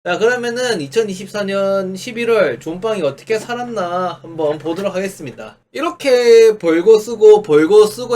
자, 그러면은 2024년 11월 존빵이 어떻게 살았나 한번 보도록 하겠습니다. 이렇게 벌고 쓰고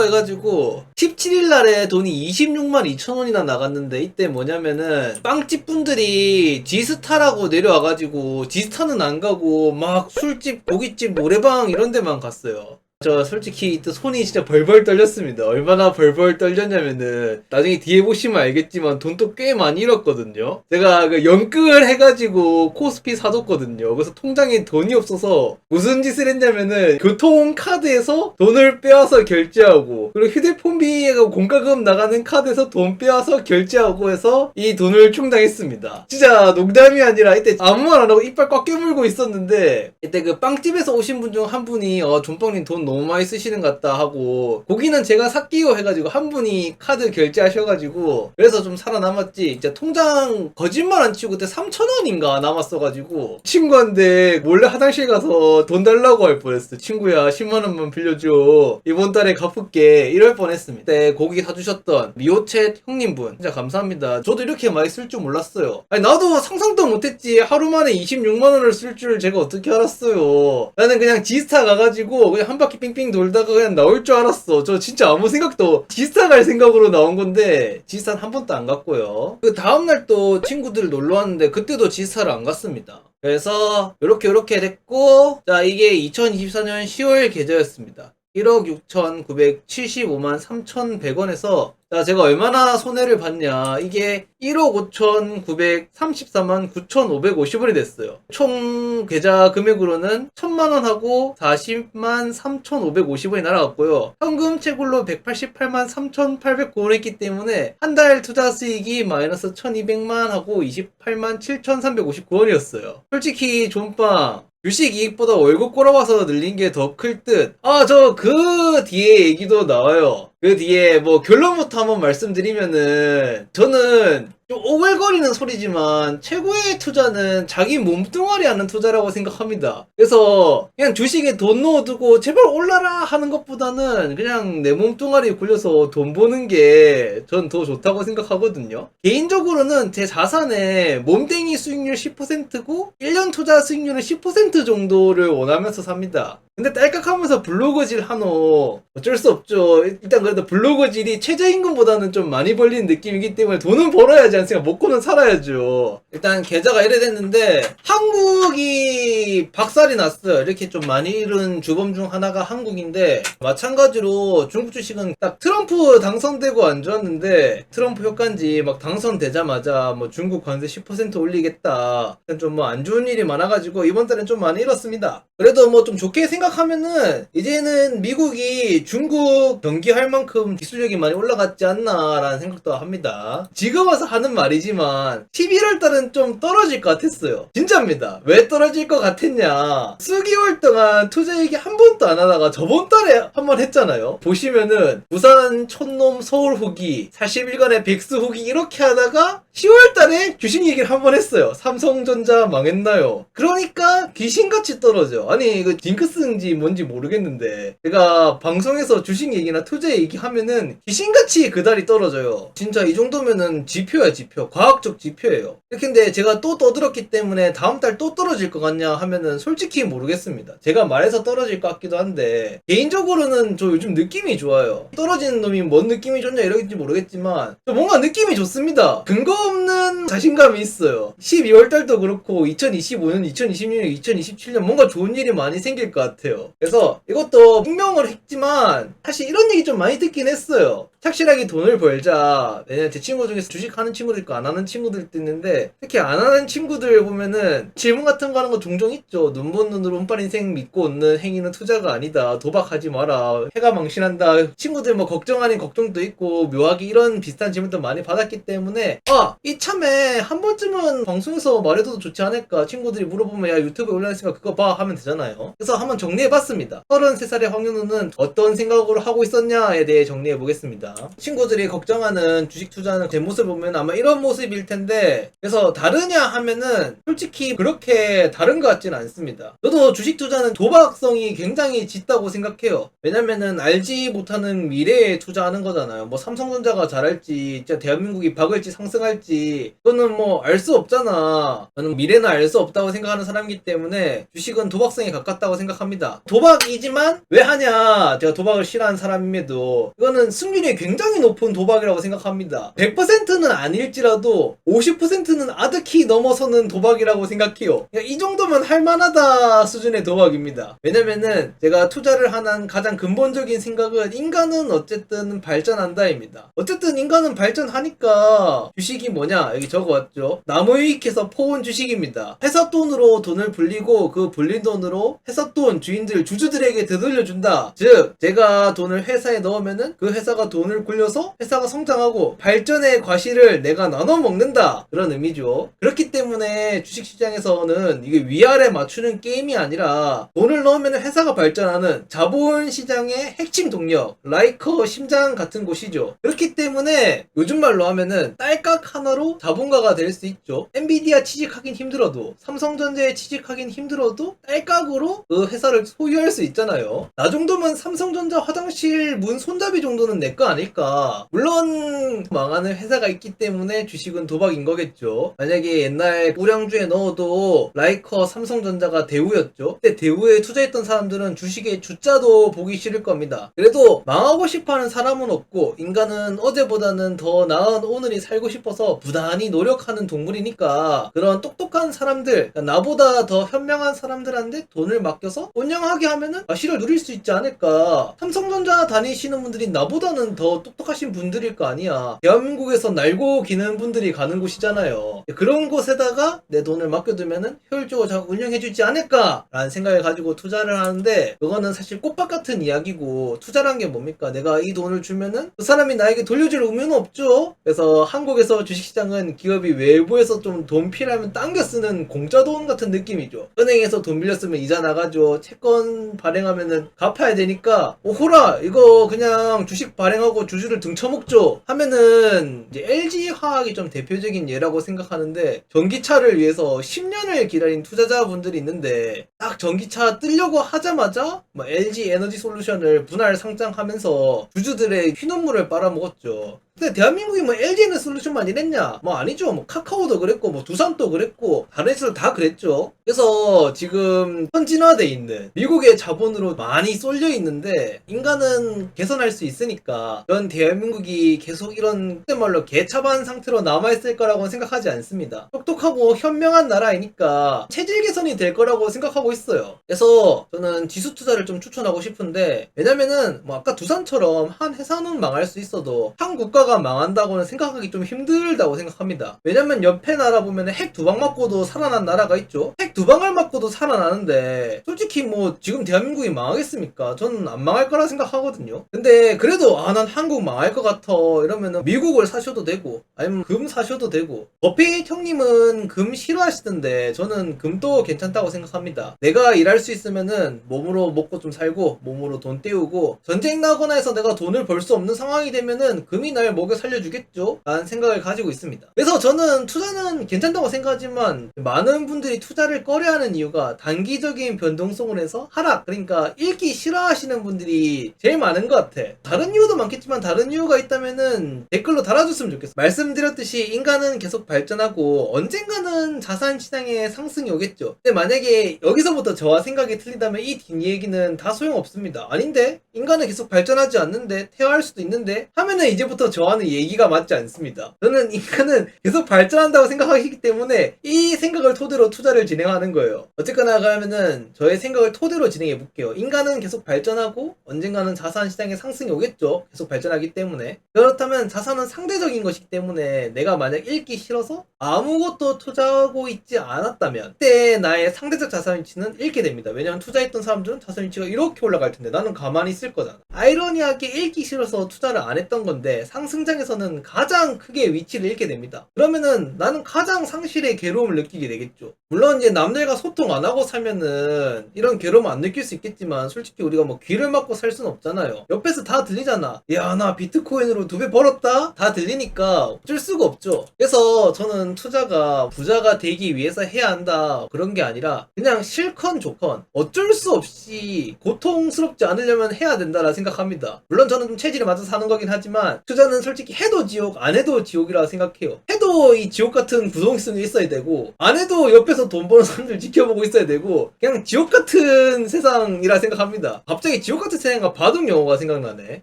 해가지고 17일 날에 돈이 26만 2천 원이나 나갔는데, 이때 뭐냐면은 빵집 분들이 지스타라고 내려와가지고 지스타는 안 가고 막 술집, 고깃집, 노래방 이런 데만 갔어요. 저 솔직히 이때 손이 진짜 벌벌 떨렸습니다. 얼마나 벌벌 떨렸냐면은 나중에 뒤에 보시면 알겠지만 돈도 꽤 많이 잃었거든요. 제가 그 연끌 해가지고 코스피 사뒀거든요. 그래서 통장에 돈이 없어서 무슨 짓을 했냐면은 교통카드에서 돈을 빼와서 결제하고, 그리고 휴대폰비에 공과금 나가는 카드에서 돈 빼와서 결제하고 해서 이 돈을 충당했습니다. 진짜 농담이 아니라 이때 아무 말 안 하고 이빨 꽉 깨물고 있었는데, 이때 그 빵집에서 오신 분 중 한 분이 존빵님 돈 너무 많이 쓰시는 것 같다 하고, 고기는 제가 샀기요 해가지고 한 분이 카드 결제하셔가지고 그래서 좀 살아남았지. 진짜 통장 거짓말 안 치고 그때 3,000원인가 남았어가지고 친구한테 몰래 화장실 가서 돈 달라고 할 뻔했어. 친구야 10만원만 빌려줘, 이번 달에 갚을게, 이럴 뻔했습니다. 그때 고기 사주셨던 미호챗 형님분 진짜 감사합니다. 저도 이렇게 많이 쓸 줄 몰랐어요. 아니 나도 상상도 못했지. 하루 만에 26만원을 쓸 줄 제가 어떻게 알았어요. 나는 그냥 지스타 가가지고 그냥 한 바퀴 삥삥 돌다가 그냥 나올 줄 알았어. 저 진짜 아무 생각도, 지스타 갈 생각으로 나온 건데 지스타는 한 번도 안 갔고요. 그 다음날 또 친구들 놀러 왔는데 그때도 지스타를 안 갔습니다. 그래서 요렇게 됐고, 자 이게 2024년 10월 계좌였습니다. 1억 6,975만 3,100원에서, 자 제가 얼마나 손해를 봤냐, 이게 1억 5,934만 9,550원이 됐어요. 총 계좌 금액으로는 1,000만원 하고 40만 3,550원이 날아갔고요. 현금 채굴로 188만 3,809원 했기 때문에 한 달 투자 수익이 마이너스 1,200만 하고 28만 7,359원이었어요. 솔직히 존빵 주식 이익보다 월급 꼬라봐서 늘린 게 더 클 듯. 저 그 뒤에 얘기도 나와요. 그 뒤에 뭐 결론부터 한번 말씀드리면은, 저는 좀 오글거리는 소리지만 최고의 투자는 자기 몸뚱아리 하는 투자라고 생각합니다. 그래서 그냥 주식에 돈 넣어두고 제발 올라라 하는 것보다는 그냥 내 몸뚱아리 굴려서 돈 버는 게 전 더 좋다고 생각하거든요. 개인적으로는 제 자산의 몸땡이 수익률 10%고 1년 투자 수익률은 10% 정도를 원하면서 삽니다. 근데 딸깍하면서 블로그질 한호 어쩔 수 없죠. 일단 그래도 블로그질이 최저임금보다는 좀 많이 벌리는 느낌이기 때문에 돈은 벌어야지 않습니까? 먹고는 살아야죠. 일단 계좌가 이래 됐는데 한국이 박살이 났어요. 이렇게 좀 많이 잃은 주범 중 하나가 한국인데, 마찬가지로 중국 주식은 딱 트럼프 당선되고 안 좋았는데 트럼프 효과인지 막 당선되자마자 뭐 중국 관세 10% 올리겠다, 좀 뭐 안 좋은 일이 많아가지고 이번 달엔 좀 많이 잃었습니다. 그래도 뭐 좀 좋게 생각하면은 이제는 미국이 중국 경기할 만큼 기술력이 많이 올라갔지 않나 라는 생각도 합니다. 지금 와서 하는 말이지만 11월 달은 좀 떨어질 것 같았어요. 진짜입니다. 왜 떨어질 것 같았냐, 수개월 동안 투자 얘기 한 번도 안 하다가 저번 달에 한 번 했잖아요. 보시면은 부산 촌놈 서울 후기 41간의 백수 후기 이렇게 하다가 10월 달에 주식 얘기를 한 번 했어요. 삼성전자 망했나요? 그러니까 귀신같이 떨어져. 아니 이거 징크스인지 뭔지 모르겠는데 제가 방송에서 주식 얘기나 투자 얘기하면은 귀신같이 그 달이 떨어져요. 진짜 이 정도면은 지표야, 지표. 과학적 지표예요. 근데 제가 또 떠들었기 때문에 다음 달 또 떨어질 것 같냐 하면은 솔직히 모르겠습니다. 제가 말해서 떨어질 것 같기도 한데 개인적으로는 저 요즘 느낌이 좋아요. 떨어지는 놈이 뭔 느낌이 좋냐 이러겠지 모르겠지만 저 뭔가 느낌이 좋습니다. 근거 없는 자신감이 있어요. 12월 달도 그렇고 2025년, 2026년, 2027년 뭔가 좋은 일이 많이 생길 것 같아요. 그래서 이것도 익명을 했지만 사실 이런 얘기 좀 많이 듣긴 했어요. 착실하게 돈을 벌자. 왜냐면 제 친구 중에서 주식하는 친구들 있고 안 하는 친구들도 있는데, 특히 안 하는 친구들 보면은 질문 같은 거 하는 거 종종 있죠. 눈먼 눈으로 운빨 인생 믿고 얻는 행위는 투자가 아니다. 도박하지 마라. 해가 망신한다. 친구들 뭐 걱정 아닌 걱정도 있고 묘하게 이런 비슷한 질문도 많이 받았기 때문에 이참에 한 번쯤은 방송에서 말해도 좋지 않을까. 친구들이 물어보면 야 유튜브에 올려놨으니까 그거 봐 하면 되잖아요. 그래서 한번 정리해봤습니다. 33살의 황윤우는 어떤 생각으로 하고 있었냐에 대해 정리해보겠습니다. 있습니다. 친구들이 걱정하는 주식 투자는 제 모습을 보면 아마 이런 모습일 텐데, 그래서 다르냐 하면은 솔직히 그렇게 다른 것 같지는 않습니다. 저도 주식 투자는 도박성이 굉장히 짙다고 생각해요. 왜냐면은 알지 못하는 미래에 투자하는 거잖아요. 뭐 삼성전자가 잘할지, 진짜 대한민국이 박을지 상승할지, 그거는 뭐 알 수 없잖아. 저는 미래는 알 수 없다고 생각하는 사람이기 때문에 주식은 도박성에 가깝다고 생각합니다. 도박이지만 왜 하냐? 제가 도박을 싫어하는 사람임에도 이거는 승률이 굉장히 높은 도박이라고 생각합니다. 100%는 아닐지라도 50%는 아득히 넘어서는 도박이라고 생각해요. 이 정도면 할만하다 수준의 도박입니다. 왜냐면은 제가 투자를 하는 가장 근본적인 생각은 인간은 어쨌든 발전한다입니다. 어쨌든 인간은 발전하니까 주식이 뭐냐? 여기 적어왔죠. 나무위키에서 퍼온 주식입니다. 회사 돈으로 돈을 불리고 그 불린 돈으로 회사 돈 주인들 주주들에게 되돌려준다. 즉 제가 돈을 회사에 넣으면은 그 회사가 돈을 굴려서 회사가 성장하고 발전의 과실을 내가 나눠 먹는다. 그런 의미죠. 그렇기 때문에 주식시장에서는 이게 위아래 맞추는 게임이 아니라 돈을 넣으면 회사가 발전하는 자본시장의 핵심 동력, 라이커 심장 같은 곳이죠. 그렇기 때문에 요즘 말로 하면은 딸깍 하나로 자본가가 될 수 있죠. 엔비디아 취직하긴 힘들어도, 삼성전자에 취직하긴 힘들어도 딸깍으로 그 회사를 소유할 수 있잖아요. 나 정도면 삼성전자 화장실 문 손잡이 정도는 내 거 아닐까. 물론 망하는 회사가 있기 때문에 주식은 도박인 거겠죠. 만약에 옛날 우량주에 넣어도 라이커 삼성전자가 대우였죠. 그때 대우에 투자했던 사람들은 주식의 주자도 보기 싫을 겁니다. 그래도 망하고 싶어하는 사람은 없고, 인간은 어제보다는 더 나은 오늘이 살고 싶어서 부단히 노력하는 동물이니까 그런 똑똑한 사람들, 나보다 더 현명한 사람들한테 돈을 맡겨서 운영하게 하면은 실을 누릴 수 있지 않을까. 삼성전자 다니시는 분들이 나보다는 더 똑똑하신 분들일 거 아니야. 대한민국에서 날고 기는 분들이 가는 곳이잖아요. 그런 곳에다가 내 돈을 맡겨두면은 효율적으로 잘 운영해주지 않을까 라는 생각을 가지고 투자를 하는데, 그거는 사실 꽃밭 같은 이야기고, 투자란 게 뭡니까? 내가 이 돈을 주면은 그 사람이 나에게 돌려줄 의무는 없죠. 그래서 한국에서 주식시장은 기업이 외부에서 좀 돈 필요하면 당겨 쓰는 공짜 돈 같은 느낌이죠. 은행에서 돈 빌렸으면 이자 나가죠. 채권 발행하면은 갚아야 되니까 호라 이거 그냥 주식 발행하고 주주를 등쳐먹죠 하면은 이제 LG화학이 좀 대표적인 예라고 생각하는데, 전기차를 위해서 10년을 기다린 투자자분들이 있는데 딱 전기차 뜨려고 하자마자 뭐 LG 에너지 솔루션을 분할 상장하면서 주주들의 피눈물을 빨아먹었죠. 근데 대한민국이 뭐 LG에너지 솔루션만 이랬냐? 뭐 아니죠. 뭐 카카오도 그랬고, 뭐 두산도 그랬고, 다른 회사들 다 그랬죠. 그래서 지금 선진화돼 있는 미국의 자본으로 많이 쏠려 있는데, 인간은 개선할 수 있으니까 전 대한민국이 계속 이런 그때말로 개차반 상태로 남아있을 거라고 생각하지 않습니다. 똑똑하고 현명한 나라이니까 체질 개선이 될 거라고 생각하고 있어요. 그래서 저는 지수 투자를 좀 추천하고 싶은데, 왜냐면은 뭐 아까 두산처럼 한 회사는 망할 수 있어도 한 국가가 망한다고는 생각하기 좀 힘들다고 생각합니다. 왜냐면 옆에 나라 보면 핵 두 방 맞고도 살아난 나라가 있죠. 핵 두 방을 맞고도 살아나는데 솔직히 뭐 지금 대한민국이 망하겠습니까? 저는 안 망할 거라 생각하거든요. 근데 그래도 난 한국 망할 것 같아 이러면은 미국을 사셔도 되고, 아니면 금 사셔도 되고. 버핏 형님은 금 싫어하시던데 저는 금도 괜찮다고 생각합니다. 내가 일할 수 있으면은 몸으로 먹고 좀 살고 몸으로 돈 떼우고, 전쟁 나거나 해서 내가 돈을 벌 수 없는 상황이 되면은 금이 날 먹여 살려주겠죠? 라는 생각을 가지고 있습니다. 그래서 저는 투자는 괜찮다고 생각하지만, 많은 분들이 투자를 꺼려하는 이유가 단기적인 변동성을 해서 하락, 그러니까 읽기 싫어하시는 분들이 제일 많은 것 같아. 다른 이유도 많겠지만 다른 이유가 있다면은 댓글로 달아줬으면 좋겠어. 말씀드렸듯이 인간은 계속 발전하고 언젠가는 자산 시장의 상승이 오겠죠. 근데 만약에 여기서부터 저와 생각이 틀리다면 이 뒷얘기는 다 소용없습니다. 아닌데? 인간은 계속 발전하지 않는데? 퇴화할 수도 있는데? 하면은 이제부터 저와는 얘기가 맞지 않습니다. 저는 인간은 계속 발전한다고 생각하기 때문에 이 생각을 토대로 투자를 진행하는 거예요. 어쨌거나 그러면은 저의 생각을 토대로 진행해 볼게요. 인간은 계속 발전하고 언젠가는 자산 시장의 상승이 오겠죠. 계속 발전하기 때문에. 그렇다면 자산은 상대적인 것이기 때문에 내가 만약 읽기 싫어서 아무것도 투자하고 있지 않았다면 그때 나의 상대적 자산 위치는 잃게 됩니다. 왜냐면 투자했던 사람들은 자산 위치가 이렇게 올라갈 텐데 나는 가만히 있을 거잖아. 아이러니하게 잃기 싫어서 투자를 안 했던 건데 상승장에서는 가장 크게 위치를 잃게 됩니다. 그러면은 나는 가장 상실의 괴로움을 느끼게 되겠죠. 물론 이제 남들과 소통 안 하고 살면은 이런 괴로움 안 느낄 수 있겠지만 솔직히 우리가 뭐 귀를 막고 살 수는 없잖아요. 옆에서 다 들리잖아. 야, 나 비트코인으로 2배 벌었다? 다 들리니까 어쩔 수가 없죠. 그래서 저는 투자가 부자가 되기 위해서 해야 한다 그런 게 아니라 그냥 싫건 좋건 어쩔 수 없이 고통스럽지 않으려면 해야 된다라 생각합니다. 물론 저는 좀 체질에 맞춰서 사는 거긴 하지만 투자는 솔직히 해도 지옥 안 해도 지옥이라 생각해요. 해도 이 지옥 같은 구동성이 있어야 되고 안 해도 옆에서 돈 버는 사람들 지켜보고 있어야 되고 그냥 지옥 같은 세상이라 생각합니다. 갑자기 지옥 같은 세상과 바둑 영화가 생각나네.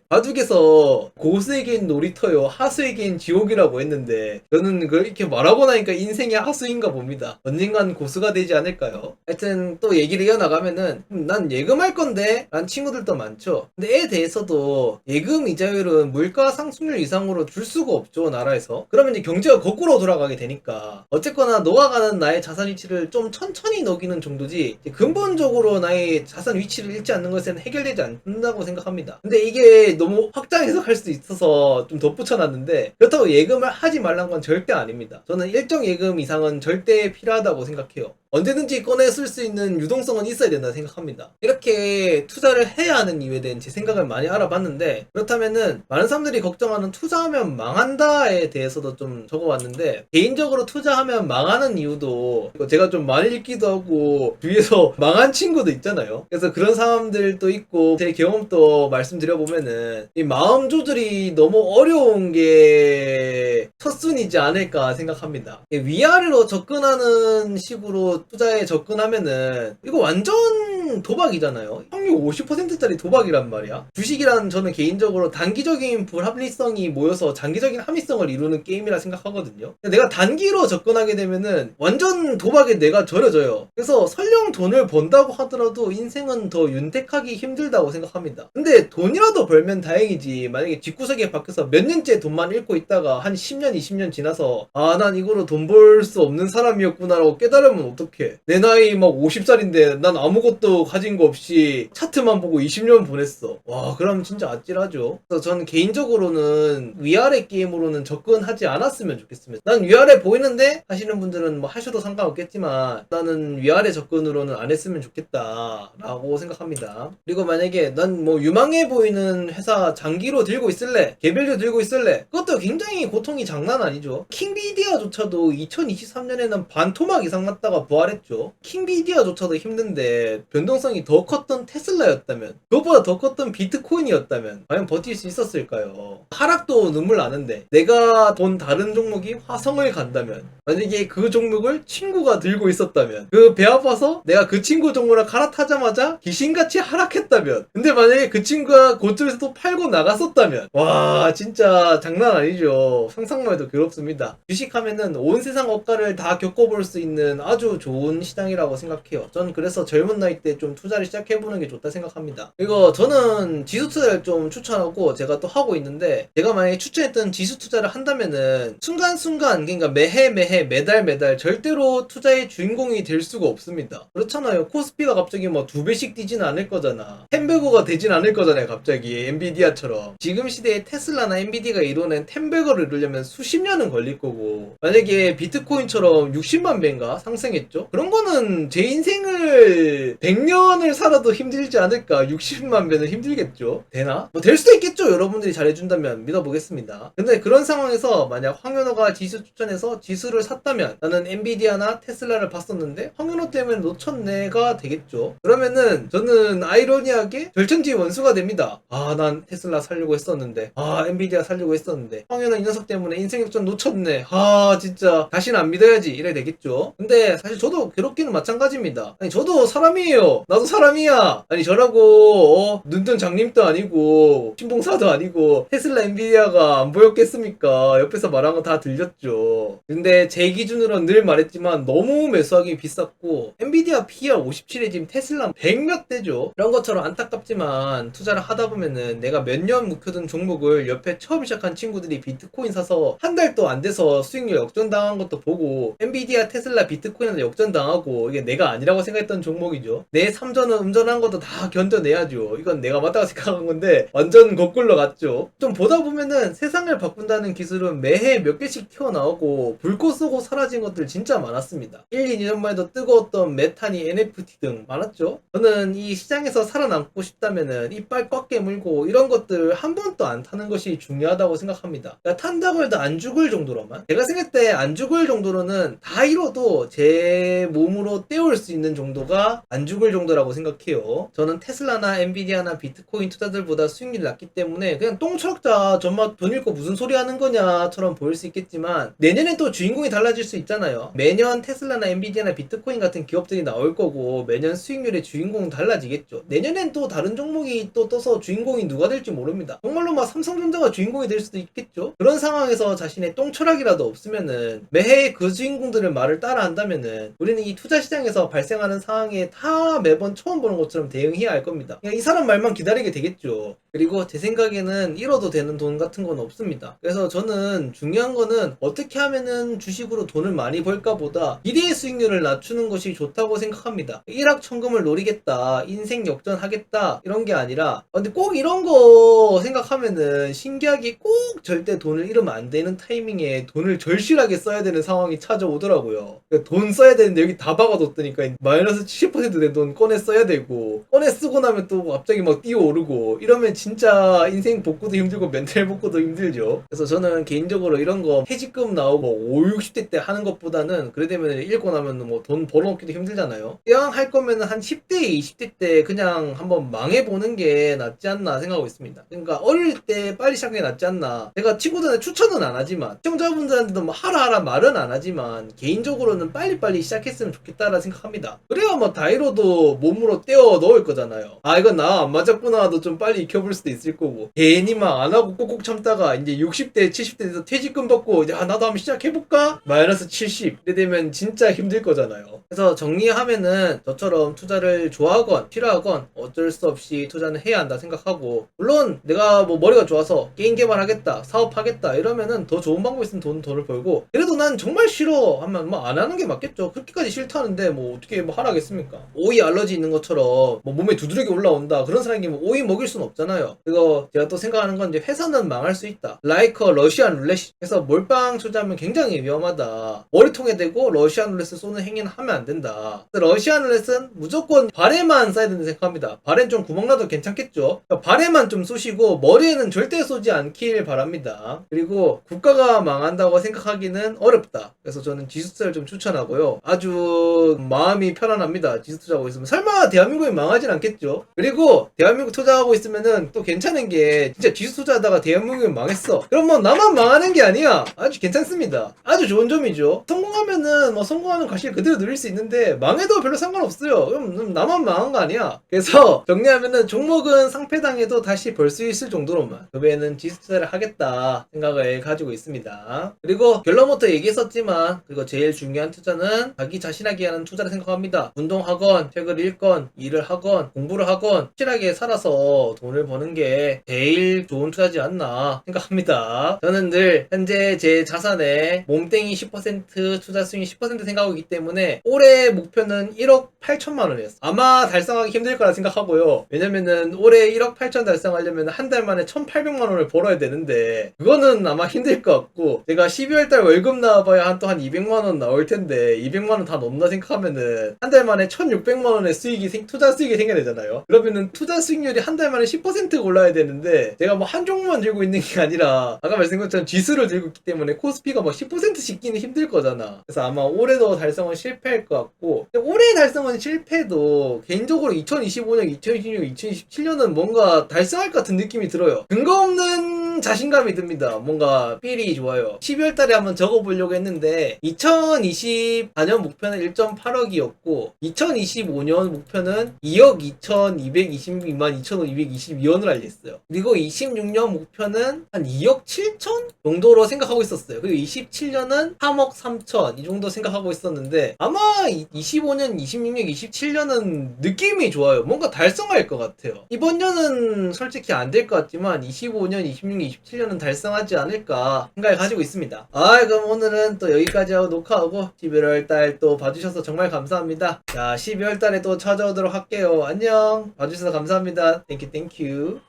바둑에서 고수에겐 놀이터요 하수에겐 지옥이라고 했는데 저는 그렇게 말하고 나니까 인생의 하수인가 봅니다. 언젠간 고수가 되지 않을까요? 하여튼 또 얘기를 이어나가면은 난 예금할 건데 란 친구들도 많죠. 근데 에 대해서도 예금 이자율은 물가 상승률 이상으로 줄 수가 없죠, 나라에서. 그러면 이제 경제가 거꾸로 돌아가게 되니까 어쨌거나 녹아가는 나의 자산 위치를 좀 천천히 녹이는 정도지 근본적으로 나의 자산 위치를 잃지 않는 것은 해결되지 않는다고 생각합니다. 근데 이게 너무 확장 해석할 수도 있어서 좀 덧붙여놨는데 그렇다고 예금을 하지 말란 건 절대 아닙니다. 저는 일정 예금 이상은 절대 필요하다고 생각해요. 언제든지 꺼내 쓸 수 있는 유동성은 있어야 된다 생각합니다. 이렇게 투자를 해야 하는 이유에 대한 제 생각을 많이 알아봤는데 그렇다면은 많은 사람들이 걱정하는 투자하면 망한다에 대해서도 좀 적어봤는데 개인적으로 투자하면 망하는 이유도 제가 좀 많이 읽기도 하고 주위에서 망한 친구도 있잖아요. 그래서 그런 사람들도 있고 제 경험도 말씀드려보면은 이 마음 조절이 너무 어려운 게 첫순이지 않을까 생각합니다. 위아래로 접근하는 식으로 투자에 접근하면은 이거 완전 도박이잖아요. 확률 50%짜리 도박이란 말이야. 주식이란 저는 개인적으로 단기적인 불합리성이 모여서 장기적인 합리성을 이루는 게임이라 생각하거든요. 내가 단기로 접근하게 되면은 완전 도박에 내가 절여져요. 그래서 설령 돈을 번다고 하더라도 인생은 더 윤택하기 힘들다고 생각합니다. 근데 돈이라도 벌면 다행이지. 만약에 집구석에 박혀서 몇 년째 돈만 잃고 있다가 한 10년 20년 지나서 아, 난 이거로 돈 벌 수 없는 사람이었구나 라고 깨달으면 어떡해. 내 나이 막 50살인데 난 아무것도 가진 거 없이 차트만 보고 20년 보냈어. 와, 그럼 진짜 아찔하죠. 그래서 저는 개인적으로는 위아래 게임으로는 접근하지 않았으면 좋겠습니다. 난 위아래 보이는데 하시는 분들은 뭐 하셔도 상관없겠지만 나는 위아래 접근으로는 안 했으면 좋겠다 라고 생각합니다. 그리고 만약에 난 뭐 유망해 보이는 회사 장기로 들고 있을래, 개별로 들고 있을래, 그것도 굉장히 고통이 장난 아니죠. 킹비디아조차도 2023년에는 반토막 이상 났다가 부활했죠. 킹비디아조차도 힘든데 변동성이 더 컸던 테슬라였다면, 그것보다 더 컸던 비트코인이었다면 과연 버틸 수 있었을까요? 하락도 눈물 나는데 내가 본 다른 종목이 화성을 간다면, 만약에 그 종목을 친구가 들고 있었다면, 그 배 아파서 내가 그 친구 종목을 갈아타자마자 귀신같이 하락했다면, 근데 만약에 그 친구가 그쪽에서 또 팔고 나갔었다면, 와, 진짜 장난 아니죠. 상상만 해도 괴롭습니다. 주식하면은 온 세상 억가를 다 겪어볼 수 있는 아주 좋은 시장이라고 생각해요. 전 그래서 젊은 나이 때 좀 투자를 시작해보는 게 좋다 생각합니다. 그리고 저는 지수 투자를 좀 추천하고 제가 또 하고 있는데, 제가 만약에 추천했던 지수 투자를 한다면은 순간순간, 그러니까 매해 매달 절대로 투자의 주인공이 될 수가 없습니다. 그렇잖아요. 코스피가 갑자기 뭐 2배씩 뛰진 않을 거잖아. 햄버거가 되진 않을 거잖아요. 갑자기 엔비디아처럼. 지금 시대에 테슬라나 엔비디아가 이루는 햄버거를 이루려면 수십 년은 걸릴 거고, 만약에 비트코인처럼 60만 배인가 상승했죠? 그런 거는 제 인생을 100년을 살아도 힘들지 않을까. 60만 배는 힘들겠죠? 되나? 뭐 될 수도 있겠죠. 여러분들이 잘해준다면 믿어보겠습니다. 근데 그런 상황에서 만약 황현호가 지수 추천해서 지수를 샀다면 나는 엔비디아나 테슬라를 봤었는데 황현호 때문에 놓쳤네가 되겠죠. 그러면은 저는 아이러니하게 절천지 원수가 됩니다. 아, 난 테슬라 살려고 했었는데, 아, 엔비디아 살려고 했었는데 황현호 이 녀석 때문에 인생 역전 놓쳤네. 아, 진짜 다시는 안 믿어야지 이래 되겠죠. 근데 사실 저도 괴롭기는 마찬가지입니다. 아니, 저도 사람이에요. 보세요. 나도 사람이야. 아니 저라고 눈뜬 장님도 아니고 신봉사도 아니고 테슬라 엔비디아가 안 보였겠습니까? 옆에서 말한 거 다 들렸죠. 근데 제 기준으로는 늘 말했지만 너무 매수하기 비쌌고 엔비디아 PR 57에 지금 테슬라 100 몇 대죠. 이런 것처럼 안타깝지만 투자를 하다 보면은 내가 몇 년 묵혀둔 종목을 옆에 처음 시작한 친구들이 비트코인 사서 한 달도 안 돼서 수익률 역전당한 것도 보고 엔비디아, 테슬라, 비트코인한테 역전당하고 이게 내가 아니라고 생각했던 종목이죠. 내 삼전은 음전한 것도 다 견뎌내야죠. 이건 내가 맞다고 생각한 건데 완전 거꾸로 갔죠. 좀 보다 보면은 세상을 바꾼다는 기술은 매해 몇 개씩 튀어나오고 불꽃 쏘고 사라진 것들 진짜 많았습니다. 1, 2년만 해도 뜨거웠던 메타니, NFT 등 많았죠. 저는 이 시장에서 살아남고 싶다면은 이빨 꽉 깨물고 이런 것들 한 번도 안 타는 것이 중요하다고 생각합니다. 그러니까 탄다고 해도 안 죽을 정도로만. 제가 생각할 때 안 죽을 정도로는 다 잃어도 제 몸으로 떼올 수 있는 정도가 안 죽을 정도라고 생각해요. 저는 테슬라나 엔비디아나 비트코인 투자들보다 수익률이 낮기 때문에 그냥 똥철학자 정말 돈 잃고 무슨 소리 하는 거냐처럼 보일 수 있겠지만 내년엔 또 주인공이 달라질 수 있잖아요. 매년 테슬라나 엔비디아나 비트코인 같은 기업들이 나올 거고 매년 수익률의 주인공은 달라지겠죠. 내년엔 또 다른 종목이 또 떠서 주인공이 누가 될지 모릅니다. 정말로 막 삼성전자가 주인공이 될 수도 있겠죠. 그런 상황에서 자신의 똥철학이라도 없으면은 매해 그 주인공들의 말을 따라 한다면은 우리는 이 투자 시장에서 발생하는 상황에 다 매번 처음 보는 것처럼 대응해야 할 겁니다. 그냥 이 사람 말만 기다리게 되겠죠. 그리고 제 생각에는 잃어도 되는 돈 같은 건 없습니다. 그래서 저는 중요한 거는 어떻게 하면은 주식으로 돈을 많이 벌까 보다 미래의 수익률을 낮추는 것이 좋다고 생각합니다. 일확천금을 노리겠다, 인생 역전하겠다 이런 게 아니라 근데 꼭 이런 거 생각하면은 신기하게 꼭 절대 돈을 잃으면 안 되는 타이밍에 돈을 절실하게 써야 되는 상황이 찾아오더라고요. 그러니까 돈 써야 되는데 여기 다 박아뒀더니까 마이너스 70% 된 돈 꺼내 써야 되고 꺼내 쓰고 나면 또 갑자기 막 뛰어오르고 이러면 진짜 인생 복구도 힘들고 멘탈 복구도 힘들죠. 그래서 저는 개인적으로 이런 거 퇴직금 나오고 5, 60대 때 하는 것보다는 그래 되면 읽고 나면 뭐 돈 벌어놓기도 힘들잖아요. 이왕 할 거면 한 10대, 20대 때 그냥 한번 망해보는 게 낫지 않나 생각하고 있습니다. 그러니까 어릴 때 빨리 시작하는 게 낫지 않나. 제가 친구들한테 추천은 안 하지만 시청자분들한테도 뭐 하라 말은 안 하지만 개인적으로는 빨리빨리 시작했으면 좋겠다라 생각합니다. 그래야 뭐 다이로도 몸으로 떼어 넣을 거잖아요. 아 이건 나 안 맞았구나도 좀 빨리 익혀볼 수도 있을 거고 괜히 막 안 하고 꼭꼭 참다가 이제 60대 70대 돼서 퇴직금 받고 야 나도 한번 시작해볼까? 마이너스 70 이래 되면 진짜 힘들 거잖아요. 그래서 정리하면은 저처럼 투자를 좋아하건 싫어하건 어쩔 수 없이 투자는 해야 한다 생각하고 물론 내가 뭐 머리가 좋아서 게임 개발하겠다 사업하겠다 이러면은 더 좋은 방법 있으면 돈을 벌고 그래도 난 정말 싫어 하면 뭐 안 하는 게 맞겠죠. 그렇게까지 싫다는데 뭐 어떻게 뭐 하라겠습니까? 오이 알러지 있는 것처럼 뭐 몸에 두드러기 올라온다 그런 사람이 뭐 오이 먹일 순 없잖아요. 그거 제가 또 생각하는 건 이제 회사는 망할 수 있다. 라이커 러시안 룰렛 해서 몰빵 투자하면 굉장히 위험하다. 머리통에 대고 러시안 룰렛을 쏘는 행위는 하면 안 된다. 러시안 룰렛은 무조건 발에만 쏴야 된다고 생각합니다. 발엔 좀 구멍 나도 괜찮겠죠. 그러니까 발에만 좀 쏘시고 머리에는 절대 쏘지 않길 바랍니다. 그리고 국가가 망한다고 생각하기는 어렵다. 그래서 저는 지수투자를 좀 추천하고요. 아주 마음이 편안합니다. 지수 투자하고 있으면 설마 대한민국이 망하진 않겠죠. 그리고 대한민국 투자하고 있으면은 또 괜찮은 게 진짜 지수 투자하다가 대한민국이 망했어. 그럼 뭐 나만 망하는 게 아니야. 아주 괜찮습니다. 아주 좋은 점이죠. 성공하면은 뭐 성공하는 과실 그대로 누릴 수 있는데 망해도 별로 상관없어요. 그럼 나만 망한 거 아니야. 그래서 정리하면은 종목은 상패당해도 다시 벌 수 있을 정도로만 그 외에는 지수 투자를 하겠다 생각을 가지고 있습니다. 그리고 결론부터 얘기했었지만 그리고 제일 중요한 투자는 자기 자신에게 하는 투자를 생각합니다. 운동하건 책을 읽건 일을 하건 공부를 하건 확실하게 살아서 돈을 버는 게 제일 좋은 투자지 않나 생각합니다. 저는 늘 현재 제 자산의 몸땡이 10% 투자 수익 10% 생각하고 있기 때문에 올해 목표는 1억 8천만 원이었어요. 아마 달성하기 힘들 거라 생각하고요. 왜냐면은 올해 1억 8천 달성하려면 한 달 만에 1,800만 원을 벌어야 되는데 그거는 아마 힘들 것 같고 제가 12월달 월급 나와봐야 또 한 200만 원 나올 텐데 200만 원 다 넘나 생각하면은 한 달 만에 1,600만 원의 수익이 투자 수익이 생겨야 되잖아요. 그러면은 투자 수익률이 한 달 만에 10% 10% 골라야 되는데 제가 뭐 한 종목만 들고 있는 게 아니라 아까 말씀드린 것처럼 지수를 들고 있기 때문에 코스피가 막 10%씩 끼는 힘들 거잖아. 그래서 아마 올해도 달성은 실패할 것 같고, 근데 올해 달성은 실패도 개인적으로 2025년, 2026, 2027년은 뭔가 달성할 것 같은 느낌이 들어요. 근거 없는 자신감이 듭니다. 뭔가 필이 좋아요. 12월 달에 한번 적어보려고 했는데 2024년 목표는 1.8억이었고 2025년 목표는 2억 2222만 2222원을 알렸어요. 그리고 26년 목표는 한 2억 7천 정도로 생각하고 있었어요. 그리고 27년은 3억 3천 이 정도 생각하고 있었는데 아마 25년, 26년, 27년은 느낌이 좋아요. 뭔가 달성할 것 같아요. 이번 년은 솔직히 안 될 것 같지만 25년, 26년, 27년은 달성하지 않을까 생각을 가지고 있습니다. 그럼 오늘은 또 여기까지 하고 녹화하고 11월 달 또 봐주셔서 정말 감사합니다. 자, 12월 달에 또 찾아오도록 할게요. 안녕. 봐주셔서 감사합니다. 땡큐 땡큐.